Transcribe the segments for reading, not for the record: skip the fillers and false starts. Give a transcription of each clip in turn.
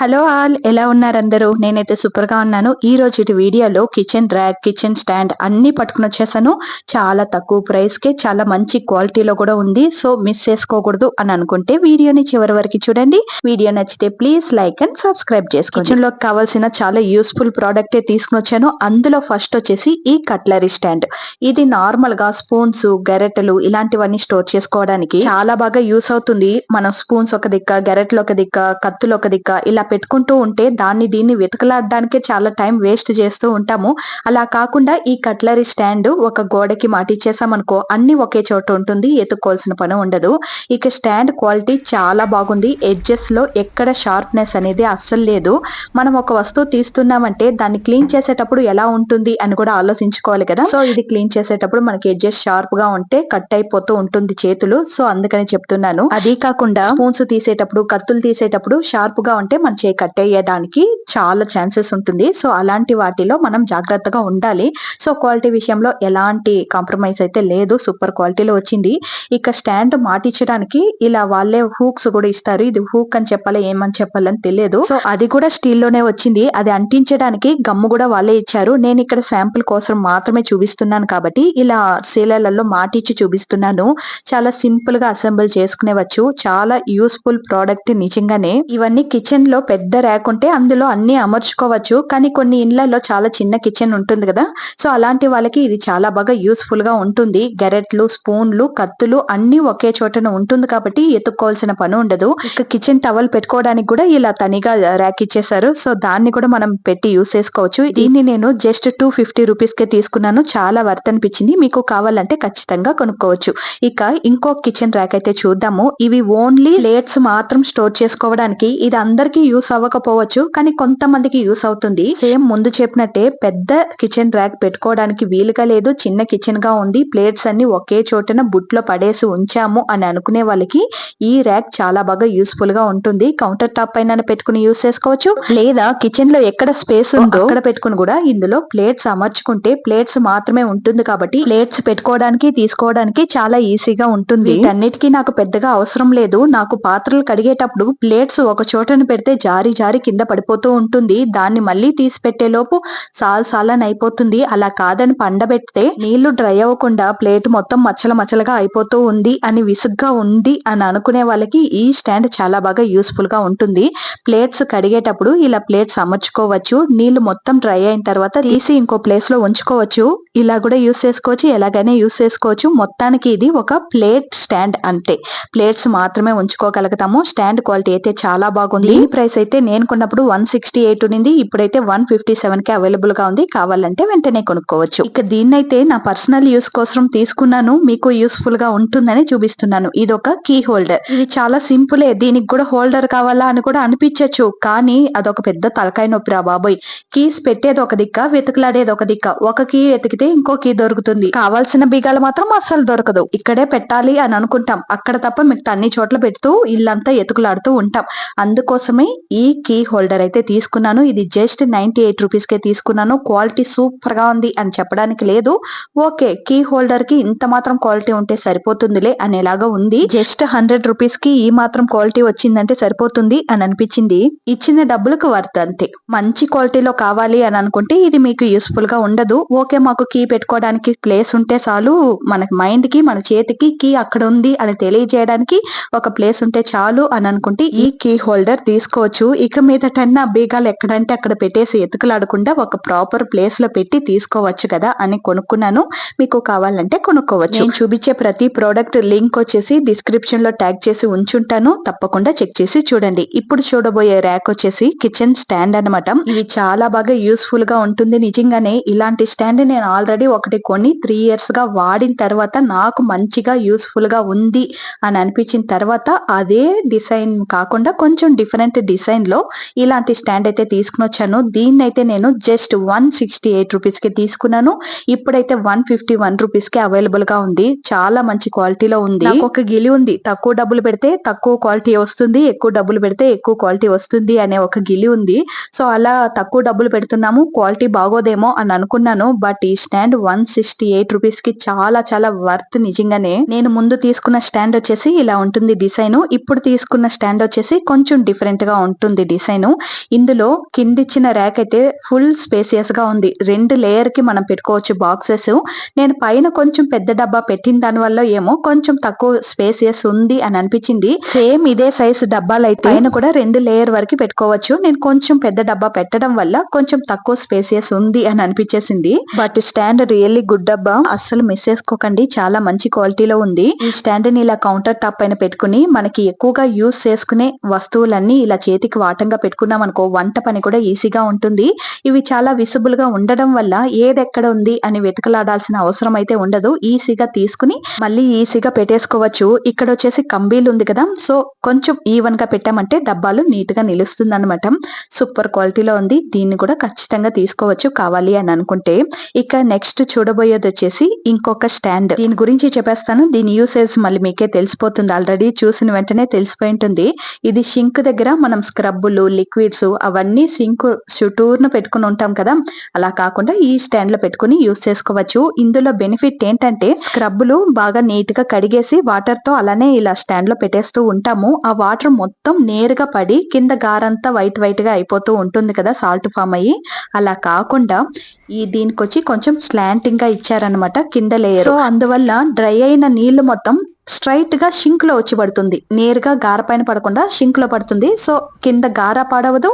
Hello all, ఎలా ఉన్నారు అందరూ? నేనైతే సూపర్ గా ఉన్నాను. ఈ రోజు ఇటు వీడియోలో కిచెన్ ర్యాక్, కిచెన్ స్టాండ్ అన్ని పట్టుకుని వచ్చేసాను. చాలా తక్కువ ప్రైస్ కే చాలా మంచి క్వాలిటీలో కూడా ఉంది. సో మిస్ చేసుకోకూడదు అని అనుకుంటే వీడియోని చివరి వరకు చూడండి. వీడియో నచ్చితే ప్లీజ్ లైక్ అండ్ సబ్స్క్రైబ్ చేసుకోండి. కిచెన్ లోకి కావాల్సిన చాలా యూస్ఫుల్ ప్రోడక్ట్ తీసుకుని వచ్చాను. అందులో ఫస్ట్ వచ్చేసి ఈ కట్లరీ స్టాండ్. ఇది నార్మల్ గా స్పూన్స్, గెరెటలు ఇలాంటివన్నీ స్టోర్ చేసుకోవడానికి చాలా బాగా యూస్ అవుతుంది. మనం స్పూన్స్ ఒక దిక్క, గెరెట్లు ఒక దిక్క, కత్తులు ఒక దిక్క ఇలా పెట్టుకుంటూ ఉంటే దీన్ని వెతకలాడడానికే చాలా టైం వేస్ట్ చేస్తూ ఉంటాము. అలా కాకుండా ఈ కట్లరీ స్టాండ్ ఒక గోడకి మాటిచ్చేసామనుకో అన్ని ఒకే చోట ఉంటుంది, ఎత్తుకోవాల్సిన పని ఉండదు. ఇక స్టాండ్ క్వాలిటీ చాలా బాగుంది. ఎడ్జెస్ లో ఎక్కడ షార్ప్నెస్ అనేది అస్సలు లేదు. మనం ఒక వస్తువు తీస్తున్నామంటే దాన్ని క్లీన్ చేసేటప్పుడు ఎలా ఉంటుంది అని కూడా ఆలోచించుకోవాలి కదా. సో ఇది క్లీన్ చేసేటప్పుడు మనకి ఎడ్జెస్ షార్ప్ గా ఉంటే కట్ అయిపోతూ ఉంటుంది చేతులు. సో అందుకని చెప్తున్నాను. అది కాకుండా స్పూన్స్ తీసేటప్పుడు, కత్తులు తీసేటప్పుడు షార్ప్ గా ఉంటే మన చేయి కట్ అయ్యేదానికి చాలా ఛాన్సెస్ ఉంటుంది. సో అలాంటి వాటిలో మనం జాగ్రత్తగా ఉండాలి. సో క్వాలిటీ విషయంలో ఎలాంటి కాంప్రమైజ్ అయితే లేదు, సూపర్ క్వాలిటీలో వచ్చింది. ఇక స్టాండ్ మాటించడానికి ఇలా వాళ్ళే హూక్స్ కూడా ఇస్తారు. ఇది హూక్ అని చెప్పాలి, ఏమని చెప్పాలని తెలియదు. సో అది కూడా స్టీల్ లోనే వచ్చింది. అది అంటించడానికి గమ్ము కూడా వాళ్ళే ఇచ్చారు. నేను ఇక్కడ శాంపుల్ కోసం మాత్రమే చూపిస్తున్నాను కాబట్టి ఇలా శీలలలో మాటిచ్చి చూపిస్తున్నాను. చాలా సింపుల్ గా అసెంబుల్ చేసుకునేవచ్చు. చాలా యూస్ఫుల్ ప్రోడక్ట్ నిజంగానే. ఇవన్నీ కిచెన్ లో పెద్ద ర్యాక్ ఉంటే అందులో అన్ని అమర్చుకోవచ్చు. కానీ కొన్ని ఇళ్లలో చాలా చిన్న కిచెన్ ఉంటుంది కదా. సో అలాంటి వాళ్ళకి ఇది చాలా బాగా యూస్ఫుల్ గా ఉంటుంది. గెరెట్లు, స్పూన్లు, కత్తులు అన్ని ఒకే చోటన ఉంటుంది కాబట్టి ఎత్తుక్కోవాల్సిన పని ఉండదు. ఇక కిచెన్ టవల్ పెట్టుకోవడానికి కూడా ఇలా తనిగా ర్యాక్ ఇచ్చేసారు. సో దాన్ని కూడా మనం పెట్టి యూస్ చేసుకోవచ్చు. దీన్ని నేను జస్ట్ 250 రూపీస్ కే తీసుకున్నాను. చాలా వర్త్ అనిపించింది. మీకు కావాలంటే ఖచ్చితంగా కొనుక్కోవచ్చు. ఇక ఇంకో కిచెన్ ర్యాక్ అయితే చూద్దాము. ఇవి ఓన్లీ ప్లేట్స్ మాత్రం స్టోర్ చేసుకోవడానికి. ఇది అందరికీ యూస్ అవ్వకపోవచ్చు, కానీ కొంతమందికి యూస్ అవుతుంది. సేమ్ ముందు చెప్పినట్టే పెద్ద కిచెన్ ర్యాక్ పెట్టుకోవడానికి వీలుగా లేదు, చిన్న కిచెన్ గా ఉంది. ప్లేట్స్ అన్ని ఒకే చోటన బుట్లో పడేసి ఉంచాము అని అనుకునే వాళ్ళకి ఈ ర్యాక్ చాలా బాగా యూస్ఫుల్ గా ఉంటుంది. కౌంటర్ టాప్ పైన పెట్టుకుని యూస్ చేసుకోవచ్చు, లేదా కిచెన్ లో ఎక్కడ స్పేస్ ఉందో అక్కడ పెట్టుకుని కూడా ఇందులో ప్లేట్స్ అమర్చుకుంటే ప్లేట్స్ మాత్రమే ఉంటుంది కాబట్టి ప్లేట్స్ పెట్టుకోవడానికి, తీసుకోవడానికి చాలా ఈజీగా ఉంటుంది. వీటన్నిటికీ నాకు పెద్దగా అవసరం లేదు. నాకు పాత్రలు కడిగేటప్పుడు ప్లేట్స్ ఒక చోటన పెడితే జారి జారి కింద పడిపోతూ ఉంటుంది. దాన్ని మళ్ళీ తీసి పెట్టే లోపు సాలని అయిపోతుంది. అలా కాదని పండబెడితే నీళ్లు డ్రై అవ్వకుండా ప్లేట్ మొత్తం మచ్చలుగా అయిపోతూ ఉంది అని విసుగ్గా ఉంది అని అనుకునే వాళ్ళకి ఈ స్టాండ్ చాలా బాగా యూస్ఫుల్ గా ఉంటుంది. ప్లేట్స్ కడిగేటప్పుడు ఇలా ప్లేట్స్ అమర్చుకోవచ్చు. నీళ్లు మొత్తం డ్రై అయిన తర్వాత తీసి ఇంకో ప్లేస్ లో ఉంచుకోవచ్చు. ఇలా కూడా యూస్ చేసుకోవచ్చు, ఎలాగైనా యూస్ చేసుకోవచ్చు. మొత్తానికి ఇది ఒక ప్లేట్ స్టాండ్ అంతే. ప్లేట్స్ మాత్రమే ఉంచుకోగలుగుతాము. స్టాండ్ క్వాలిటీ అయితే చాలా బాగుంది. దీని ప్రైస్ అయితే నేను కొన్నప్పుడు 168 ఉంది. ఇప్పుడైతే 157 కి అవైలబుల్ గా ఉంది. కావాలంటే వెంటనే కొనుక్కోవచ్చు. ఇక దీన్నైతే నా పర్సనల్ యూస్ కోసం తీసుకున్నాను. మీకు యూస్ఫుల్ గా ఉంటుందని చూపిస్తున్నాను. ఇది ఒక కీ హోల్డర్. ఇది చాలా సింపులే. దీనికి కూడా హోల్డర్ కావాలా అని కూడా అనిపించచ్చు, కానీ అదొక పెద్ద తలకాయ నొప్పి రా బాబోయ్. కీస్ పెట్టేది ఒక దిక్క, వెతుకులాడేది ఒక దిక్క. ఒక కీ వెతికితే ఇంకో కీ దొరుకుతుంది. కావాల్సిన బీగాలు మాత్రం అస్సలు దొరకదు. ఇక్కడే పెట్టాలి అని అనుకుంటాం, అక్కడ తప్ప మిగతా అన్ని చోట్ల పెడుతూ ఇల్లంతా ఎతుకులాడుతూ ఉంటాం. అందుకోసమే ఈ కీ హోల్డర్ అయితే తీసుకున్నాను. ఇది జస్ట్ 98 రూపీస్ కే తీసుకున్నాను. క్వాలిటీ సూపర్ గా ఉంది అని చెప్పడానికి లేదు. ఓకే, కీ హోల్డర్ కి ఇంత మాత్రం క్వాలిటీ ఉంటే సరిపోతుందిలే అనేలాగా ఉంది. జస్ట్ 100 రూపీస్ కి ఈ మాత్రం క్వాలిటీ వచ్చిందంటే సరిపోతుంది అని అనిపించింది. ఇచ్చిన డబ్బులకు వర్త్ అంతే. మంచి క్వాలిటీలో కావాలి అని అనుకుంటే ఇది మీకు యూస్ఫుల్ గా ఉండదు. ఓకే, మాకు కీ పెట్టుకోవడానికి ప్లేస్ ఉంటే చాలు, మనకి మైండ్ కి, మన చేతికి కీ అక్కడ ఉంది అని తెలియజేయడానికి ఒక ప్లేస్ ఉంటే చాలు అని అనుకుంటే ఈ కీ హోల్డర్ తీసుకోవచ్చు. ఇక మీదటన్నా బీగాలు ఎక్కడంటే అక్కడ పెట్టేసి ఎతుకులాడకుండా ఒక ప్రాపర్ ప్లేస్ లో పెట్టి తీసుకోవచ్చు కదా అని కొనుక్కున్నాను. మీకు కావాలంటే కొనుక్కోవచ్చు. నేను చూపించే ప్రతి ప్రోడక్ట్ లింక్ వచ్చేసి డిస్క్రిప్షన్ లో ట్యాగ్ చేసి ఉంచుంటాను. తప్పకుండా చెక్ చేసి చూడండి. ఇప్పుడు చూడబోయే ర్యాక్ వచ్చేసి కిచెన్ స్టాండ్ అన్నమాట. ఇవి చాలా బాగా యూస్ఫుల్ గా ఉంటుంది. నిజంగానే ఇలాంటి స్టాండ్ నేను ఆల్రెడీ ఒకటి కొని 3 ఇయర్స్ గా వాడిన తర్వాత నాకు మంచిగా యూస్ఫుల్ గా ఉంది అని అనిపించిన తర్వాత అదే డిజైన్ కాకుండా కొంచెం డిఫరెంట్ డిజైన్ లో ఇలాంటి స్టాండ్ అయితే తీసుకుని వచ్చాను. దీన్ని అయితే నేను జస్ట్ 168 రూపీస్ కి తీసుకున్నాను. ఇప్పుడైతే 151 రూపీస్ కి అవైలబుల్ గా ఉంది. చాలా మంచి క్వాలిటీలో ఉంది. నాకు ఒక గిలి ఉంది, తక్కువ డబ్బులు పెడితే తక్కువ క్వాలిటీ వస్తుంది, ఎక్కువ డబ్బులు పెడితే ఎక్కువ క్వాలిటీ వస్తుంది అనే ఒక గిలి ఉంది. సో అలా తక్కువ డబ్బులు పెడుతున్నాము, క్వాలిటీ బాగోదేమో అని అనుకున్నాను. బట్ ఈ స్టాండ్ 168 రూపీస్ కి చాలా చాలా వర్త్ నిజంగానే. నేను ముందు తీసుకున్న స్టాండ్ వచ్చేసి ఇలా ఉంటుంది డిజైన్. ఇప్పుడు తీసుకున్న స్టాండ్ వచ్చేసి కొంచెం డిఫరెంట్ గా ఉంటుంది. ఉంటుంది డిజైన్. ఇందులో కింద ఇచ్చిన ర్యాక్ అయితే ఫుల్ స్పేసియస్ గా ఉంది. 2 లేయర్ కి మనం పెట్టుకోవచ్చు బాక్సెస్. నేను పైన కొంచెం పెద్ద డబ్బా పెట్టిన దాని వల్ల ఏమో కొంచెం తక్కువ స్పేసియస్ ఉంది అని అనిపించింది. సేమ్ ఇదే సైజ్ డబ్బాలు అయితే పైన కూడా 2 లేయర్ వరకు పెట్టుకోవచ్చు. నేను కొంచెం పెద్ద డబ్బా పెట్టడం వల్ల కొంచెం తక్కువ స్పేసియస్ ఉంది అని అనిపించేసింది. బట్ స్టాండ్ రియల్లీ గుడ్ డబ్బా, అస్సలు మిస్ చేసుకోకండి. చాలా మంచి క్వాలిటీలో ఉంది. ఈ స్టాండ్ ని ఇలా కౌంటర్ టాప్ పైన పెట్టుకుని మనకి ఎక్కువగా యూస్ చేసుకునే వస్తువులన్నీ ఇలా చేతికి వాటంగా పెట్టుకున్నాం అనుకో, వంట పని కూడా ఈజీగా ఉంటుంది. ఇవి చాలా విజిబుల్ గా ఉండడం వల్ల ఏదెక్కడ ఉంది అని వెతకలాడాల్సిన అవసరం అయితే ఉండదు. ఈజీగా తీసుకుని మళ్ళీ ఈజీగా పెట్టేసుకోవచ్చు. ఇక్కడ వచ్చేసి కంబీలు ఉంది కదా, సో కొంచెం ఈవెన్ గా పెట్టామంటే డబ్బాలు నీట్ గా నిలుస్తుంది అనమాట. సూపర్ క్వాలిటీలో ఉంది. దీన్ని కూడా ఖచ్చితంగా తీసుకోవచ్చు కావాలి అని అనుకుంటే. ఇక నెక్స్ట్ చూడబోయేది వచ్చేసి ఇంకొక స్టాండ్. దీని గురించి చెప్పేస్తాను. దీని యూసేజ్ మళ్ళీ మీకే తెలిసిపోతుంది. ఆల్రెడీ చూసిన వెంటనే తెలిసిపోయి ఉంటుంది. ఇది సింక్ దగ్గర మనం స్క్రబ్బులు, లిక్విడ్స్ అవన్నీ సింక్ చుట్టూరును పెట్టుకుని ఉంటాం కదా, అలా కాకుండా ఈ స్టాండ్ లో పెట్టుకుని యూస్ చేసుకోవచ్చు. ఇందులో బెనిఫిట్ ఏంటంటే స్క్రబ్బులు బాగా నీట్ గా కడిగేసి వాటర్ తో అలానే ఇలా స్టాండ్ లో పెట్టేస్తూ ఉంటాము. ఆ వాటర్ మొత్తం నేరుగా పడి కింద గారంతా వైట్ వైట్ గా అయిపోతూ ఉంటుంది కదా, సాల్ట్ ఫామ్ అయ్యి. అలా కాకుండా దీనికి వచ్చి కొంచెం స్లాంటింగ్ గా ఇచ్చారనమాట కింద లేయర్. సో అందువల్ల డ్రై అయిన నీళ్లు మొత్తం స్ట్రైట్ గా షింక్ లో వచ్చి పడుతుంది. నేరుగా గార పైన పడకుండా షింక్ లో పడుతుంది. సో కింద గార పడవదు,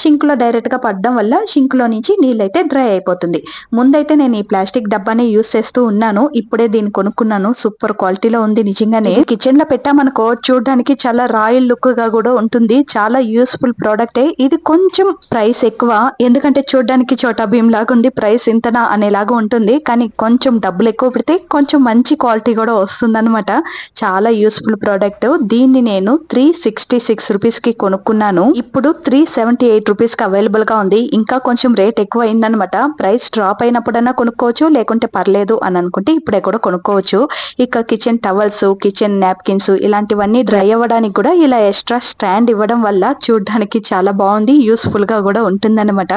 షింక్ లో డైరెక్ట్ గా పడడం వల్ల షింక్ లో నుంచి నీళ్ళైతే డ్రై అయిపోతుంది. ముందైతే నేను ఈ ప్లాస్టిక్ డబ్బానే యూస్ చేస్తూ ఉన్నాను. ఇప్పుడే దీన్ని కొనుక్కున్నాను. సూపర్ క్వాలిటీలో ఉంది నిజంగానే. కిచెన్ లో పెట్టామనుకో చూడడానికి చాలా రాయల్ లుక్ గా కూడా ఉంటుంది. చాలా యూస్ఫుల్ ప్రోడక్టే. ఇది కొంచెం ప్రైస్ ఎక్కువ, ఎందుకంటే చూడడానికి చోటా భీమ్ లాగా ఉంది. ప్రైస్ ఇంతనా అనేలాగా ఉంటుంది. కానీ కొంచెం డబ్బులు ఎక్కువ పెడితే కొంచెం మంచి క్వాలిటీ కూడా వస్తుంది అనమాట. చాలా యూస్ఫుల్ ప్రోడక్ట్. దీన్ని నేను 366 రూపీస్ కి కొనుక్కున్నాను. ఇప్పుడు 378 రూపీస్ కి అవైలబుల్ గా ఉంది. ఇంకా కొంచెం రేట్ ఎక్కువ అయిందనమాట. ప్రైస్ డ్రాప్ అయినప్పుడన్నా కొనుక్కోవచ్చు, లేకుంటే పర్లేదు అని అనుకుంటే ఇప్పుడే కూడా కొనుక్కోవచ్చు. ఇక కిచెన్ టవల్స్, కిచెన్ నాప్కిన్స్ ఇలాంటివన్నీ డ్రై అవ్వడానికి కూడా ఇలా ఎక్స్ట్రా స్టాండ్ ఇవ్వడం వల్ల చూడడానికి చాలా బాగుంది. యూస్ఫుల్ గా కూడా ఉంటుందన్నమాట.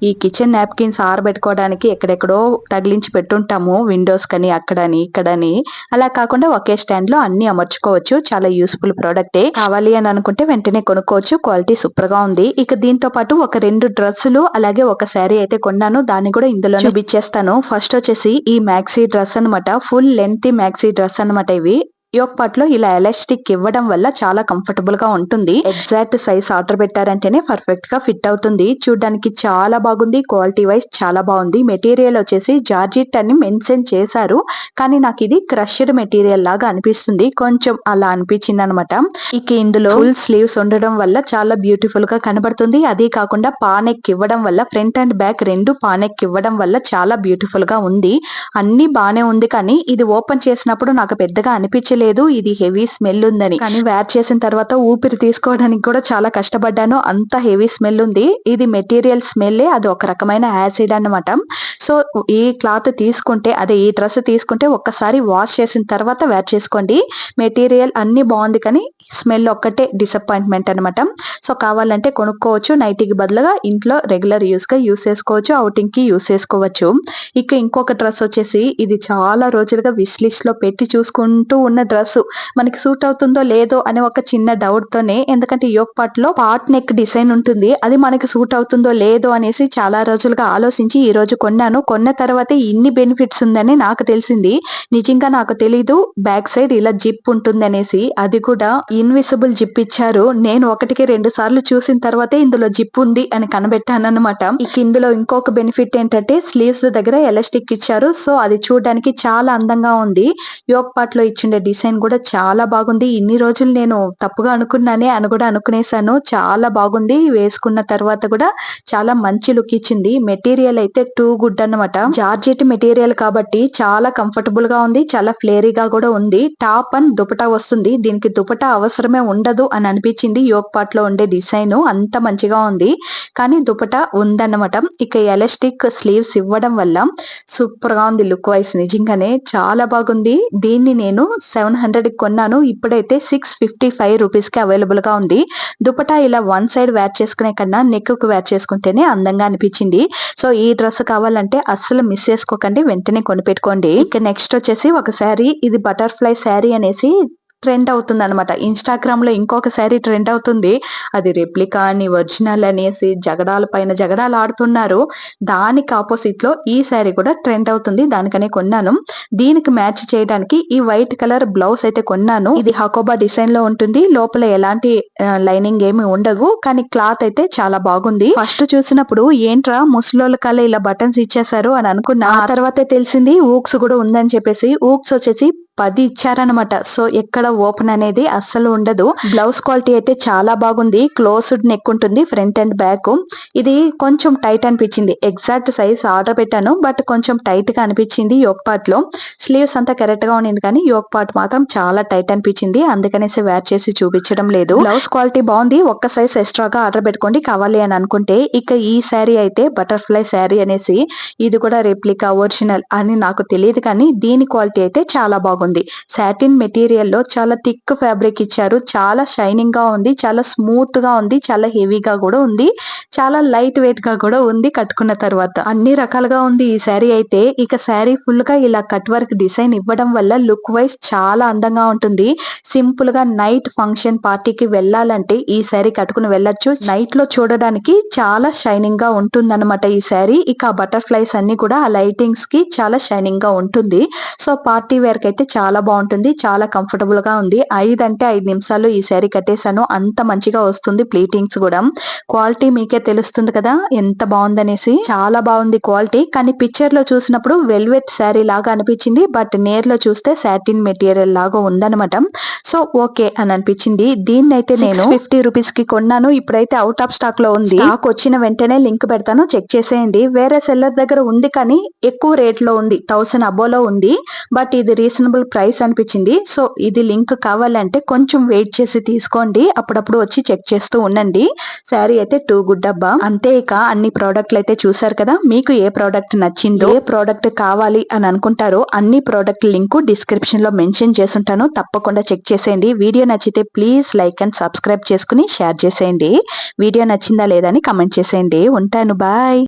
ఈ కిచెన్ నాప్కిన్స్ ఆరబెట్టుకోవడానికి ఎక్కడెక్కడో తగిలించి పెట్టుంటాము, విండోస్ కని అక్కడని ఇక్కడని. అలా కాకుండా ఒకే స్టాండ్ లో అన్ని అమర్చుకోవచ్చు. చాలా యూస్ఫుల్ ప్రోడక్టే. కావాలి అని అనుకుంటే వెంటనే కొనుక్కోవచ్చు. క్వాలిటీ సూపర్ గా ఉంది. ఇక దీంతో పాటు ఒక 2 డ్రెస్సులు అలాగే ఒక శారీ అయితే కొన్నాను. దాన్ని కూడా ఇందులో చూపించేస్తాను. ఫస్ట్ వచ్చేసి ఈ మ్యాక్సీ డ్రెస్ అనమాట. ఫుల్ లెంత్ మ్యాక్సీ డ్రెస్ అనమాట. ఇవి యోక్ పార్ట్ లో ఇలా ఎలాస్టిక్ ఇవ్వడం వల్ల చాలా కంఫర్టబుల్ గా ఉంటుంది. ఎగ్జాక్ట్ సైజ్ ఆర్డర్ పెట్టారంటేనే పర్ఫెక్ట్ గా ఫిట్ అవుతుంది. చూడడానికి చాలా బాగుంది. క్వాలిటీ వైజ్ చాలా బాగుంది. మెటీరియల్ వచ్చేసి జార్జెట్ అని మెన్షన్ చేశారు, కానీ నాకు ఇది క్రష్డ్ మెటీరియల్ లాగా అనిపిస్తుంది. కొంచెం అలా అనిపించింది అనమాట. ఇక ఇందులో ఫుల్ స్లీవ్స్ ఉండడం వల్ల చాలా బ్యూటిఫుల్ గా కనబడుతుంది. అదే కాకుండా పానెక్ ఇవ్వడం వల్ల ఫ్రంట్ అండ్ బ్యాక్ 2 పానెక్ ఇవ్వడం వల్ల చాలా బ్యూటిఫుల్ గా ఉంది. అన్ని బానే ఉంది, కానీ ఇది ఓపెన్ చేసినప్పుడు నాకు పెద్దగా అనిపించలేదు ఇది హెవీ స్మెల్ ఉందని. కానీ వేర్ చేసిన తర్వాత ఊపిరి తీసుకోవడానికి కూడా చాలా కష్టపడ్డాను. అంత హెవీ స్మెల్ ఉంది. ఇది మెటీరియల్ స్మెల్, అది ఒక రకమైన యాసిడ్ అన్నమాట. సో ఈ క్లాత్ తీసుకుంటే, అదే ఈ డ్రెస్ తీసుకుంటే ఒక్కసారి వాష్ చేసిన తర్వాత వేర్ చేసుకోండి. మెటీరియల్ అన్ని బాగుంది, కానీ స్మెల్ ఒక్కటే డిసప్పాయింట్మెంట్ అనమాట. సో కావాలంటే కొనుక్కోవచ్చు. నైటీకి బదులుగా ఇంట్లో రెగ్యులర్ యూస్ గా యూస్ చేసుకోవచ్చు, అవుటింగ్ కి యూస్ చేసుకోవచ్చు. ఇక ఇంకొక డ్రెస్ వచ్చేసి ఇది చాలా రోజులుగా విష్ లిస్ట్ లో పెట్టి చూసుకుంటూ ఉన్న డ్రెస్. మనకి సూట్ అవుతుందో లేదో అనే ఒక చిన్న డౌట్ తోనే, ఎందుకంటే యోక్ పార్ట్ లో పార్ట్ నెక్ డిజైన్ ఉంటుంది. అది మనకి సూట్ అవుతుందో లేదో అనేసి చాలా రోజులుగా ఆలోచించి ఈ రోజు కొన్నాను. కొన్న తర్వాత ఇన్ని బెనిఫిట్స్ ఉందని నాకు తెలిసింది. నిజంగా నాకు తెలీదు బ్యాక్ సైడ్ ఇలా జిప్ ఉంటుంది అనేసి. అది కూడా ఇన్విజిబుల్ జిప్ ఇచ్చారు. నేను 1-2 సార్లు చూసిన తర్వాతే ఇందులో జిప్ ఉంది అని కనబెట్టాను అనమాట. ఇక ఇందులో ఇంకొక బెనిఫిట్ ఏంటంటే స్లీవ్స్ దగ్గర ఎలాస్టిక్ ఇచ్చారు. సో అది చూడడానికి చాలా అందంగా ఉంది. యోక్ పార్ట్ లో ఇచ్చిండే డిజైన్ కూడా చాలా బాగుంది. ఇన్ని రోజులు నేను తప్పుగా అనుకున్నానే అని కూడా అనుకునేసాను. చాలా బాగుంది. వేసుకున్న తర్వాత కూడా చాలా మంచి లుక్ ఇచ్చింది. మెటీరియల్ అయితే టూ గుడ్ అన్నమాట. జార్జెట్ మెటీరియల్ కాబట్టి చాలా కంఫర్టబుల్ గా ఉంది. చాలా ఫ్లేరీగా కూడా ఉంది. టాప్ అండ్ దుపటా వస్తుంది. దీనికి దుపటా అవసరమే ఉండదు అని అనిపించింది. యోక్ పార్ట్ లో ఉండే డిజైన్ అంత మంచిగా ఉంది, కానీ దుపటా ఉందన్నమాట. ఇక ఎలాస్టిక్ స్లీవ్స్ ఇవ్వడం వల్ల సూపర్ గా ఉంది. లుక్ వైస్ నిజంగానే చాలా బాగుంది. దీన్ని నేను 700 కొన్నాను. ఇప్పుడైతే 655 రూపీస్ కి అవైలబుల్ గా ఉంది. దుపటా ఇలా వన్ సైడ్ వేర్ చేసుకునే కన్నా నెక్ కు వేర్ చేసుకుంటేనే అందంగా అనిపించింది. సో ఈ డ్రెస్ కావాలంటే అస్సలు మిస్ చేసుకోకండి, వెంటనే కొనిపెట్టుకోండి. ఇక నెక్స్ట్ వచ్చేసి ఒక శారీ. ఇది బటర్ఫ్లై శారీ అనేసి ట్రెండ్ అవుతుంది అనమాట. ఇన్‌స్టాగ్రామ్ లో ఇంకొక శారీ ట్రెండ్ అవుతుంది. అది రెప్లికా అని, ఒరిజినల్ అనేసి జగడాల పైన జగడాలు ఆడుతున్నారు. దానికి ఆపోజిట్ లో ఈ శారీ కూడా ట్రెండ్ అవుతుంది. దానికనే కొన్నాను. దీనికి మ్యాచ్ చేయడానికి ఈ వైట్ కలర్ బ్లౌజ్ అయితే కొన్నాను. ఇది హకోబా డిజైన్ లో ఉంటుంది. లోపల ఎలాంటి లైనింగ్ ఏమి ఉండదు. కానీ క్లాత్ అయితే చాలా బాగుంది. ఫస్ట్ చూసినప్పుడు ఏంట్రా ముసలోళ్ళ కల్లా ఇలా బటన్స్ ఇచ్చేసారు అని అనుకున్నా. ఆ తర్వాతే తెలిసింది ఊక్స్ కూడా ఉందని చెప్పేసి. ఊక్స్ వచ్చేసి 10 ఇచ్చారనమాట. సో ఎక్కడ ఓపెన్ అనేది అస్సలు ఉండదు. బ్లౌజ్ క్వాలిటీ అయితే చాలా బాగుంది. క్లోజ్డ్ నెక్ ఉంటుంది ఫ్రంట్ అండ్ బ్యాక్. ఇది కొంచెం టైట్ అనిపించింది. ఎగ్జాక్ట్ సైజ్ ఆర్డర్ పెట్టాను, బట్ కొంచెం టైట్ గా అనిపించింది యోక్ పార్ట్ లో. స్లీవ్స్ అంతా కరెక్ట్ గా ఉండింది, కానీ యోక్ పార్ట్ మాత్రం చాలా టైట్ అనిపించింది. అందుకనేసి వేర్ చేసి చూపించడం లేదు. బ్లౌజ్ క్వాలిటీ బాగుంది. ఒక్క సైజ్ ఎక్స్ట్రాగా ఆర్డర్ పెట్టుకోండి కావాలి అని అనుకుంటే. ఇక ఈ శారీ అయితే బటర్ఫ్లై శారీ అనేసి, ఇది కూడా రెప్లికా ఒరిజినల్ అని నాకు తెలియదు, కానీ దీని క్వాలిటీ అయితే చాలా బాగుంది. సాటిన్ మెటీరియల్ లో చాలా థిక్ ఫ్యాబ్రిక్ ఇచ్చారు. చాలా షైనింగ్ గా ఉంది, చాలా స్మూత్ గా ఉంది, చాలా హెవీగా కూడా ఉంది, చాలా లైట్ వెయిట్ గా కూడా ఉంది. కట్టుకున్న తర్వాత అన్ని రకాలుగా ఉంది ఈ శారీ అయితే. ఇక శారీ ఫుల్ గా ఇలా కట్ వర్క్ డిజైన్ ఇవ్వడం వల్ల లుక్ వైజ్ చాలా అందంగా ఉంటుంది. సింపుల్ గా నైట్ ఫంక్షన్ పార్టీకి వెళ్ళాలంటే ఈ శారీ కట్టుకుని వెళ్ళొచ్చు. నైట్ లో చూడడానికి చాలా షైనింగ్ గా ఉంటుంది అనమాట ఈ శారీ. ఇక బటర్ఫ్లైస్ అన్ని కూడా ఆ లైటింగ్స్ కి చాలా షైనింగ్ గా ఉంటుంది. సో పార్టీ వేర్ కి అయితే చాలా బాగుంటుంది. చాలా కంఫర్టబుల్ గా ఉంది. 5 అంటే 5 నిమిషాల్లో ఈ శారీ కట్టేశాను. అంత మంచిగా వస్తుంది. ప్లీటింగ్స్ కూడా క్వాలిటీ మీకే తెలుస్తుంది కదా ఎంత బాగుందనేసి. చాలా బాగుంది క్వాలిటీ. కానీ పిక్చర్ లో చూసినప్పుడు వెల్వెట్ శారీ లాగా అనిపించింది, బట్ నేర్లో చూస్తే సాటిన్ మెటీరియల్ లాగా ఉందన్నమాట. సో ఓకే అని అనిపించింది. దీన్ని అయితే నేను 50 రూపీస్ కి కొన్నాను. ఇప్పుడైతే అవుట్ ఆఫ్ స్టాక్ లో ఉంది. స్టాక్ వచ్చిన వెంటనే లింక్ పెడతాను, చెక్ చేసేయండి. వేరే సెల్లర్ దగ్గర ఉంది, కానీ ఎక్కువ రేట్ లో ఉంది. 1000 అబోలో ఉంది, బట్ ఇది రీజనబుల్ ప్రైస్ అనిపించింది. సో ఇది లింక్ కావాలంటే కొంచెం వెయిట్ చేసి తీసుకోండి. అప్పుడప్పుడు వచ్చి చెక్ చేస్తూ ఉండండి. శారీ అయితే టూ గుడ్ అబ్బా. అంతే. ఇక అన్ని ప్రోడక్ట్లు అయితే చూసారు కదా. మీకు ఏ ప్రోడక్ట్ నచ్చిందో, ఏ ప్రోడక్ట్ కావాలి అని అనుకుంటారో అన్ని ప్రోడక్ట్ లింక్ డిస్క్రిప్షన్ లో మెన్షన్ చేసుంటాను. తప్పకుండా చెక్ చేసేయండి. వీడియో నచ్చితే ప్లీజ్ లైక్ అండ్ సబ్స్క్రైబ్ చేసుకుని షేర్ చేసేయండి. వీడియో నచ్చిందా లేదా అని కమెంట్ చేసేయండి. ఉంటాను, బాయ్.